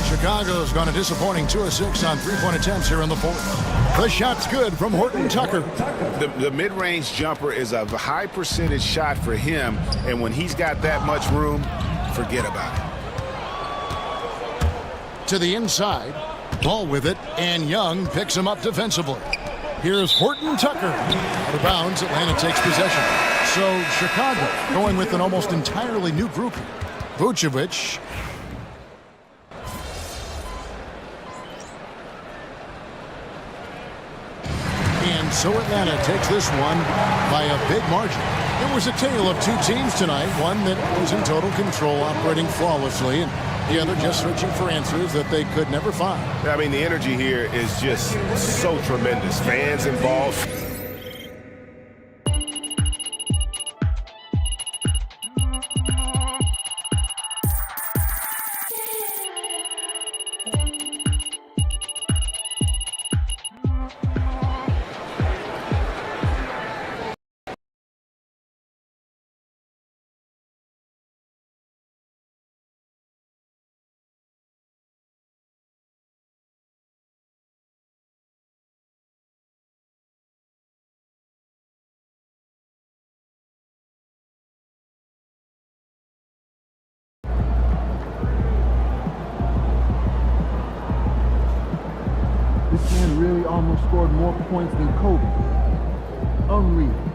Chicago's gone a disappointing 2 of 6 on three-point attempts here in the fourth. The shot's good from Horton Tucker. The mid-range jumper is a high percentage shot for him, and when he's got that much room, forget about it. To the inside, ball with it, and Young picks him up defensively. Here's Horton Tucker. Out of bounds, Atlanta takes possession. So Chicago going with an almost entirely new group here. Vucevic. And so Atlanta takes this one by a big margin. It was a tale of two teams tonight, one that was in total control, operating flawlessly, and the other just searching for answers that they could never find. I mean, the energy here is just so tremendous. Fans involved. This man really almost scored more points than Kobe. Unreal.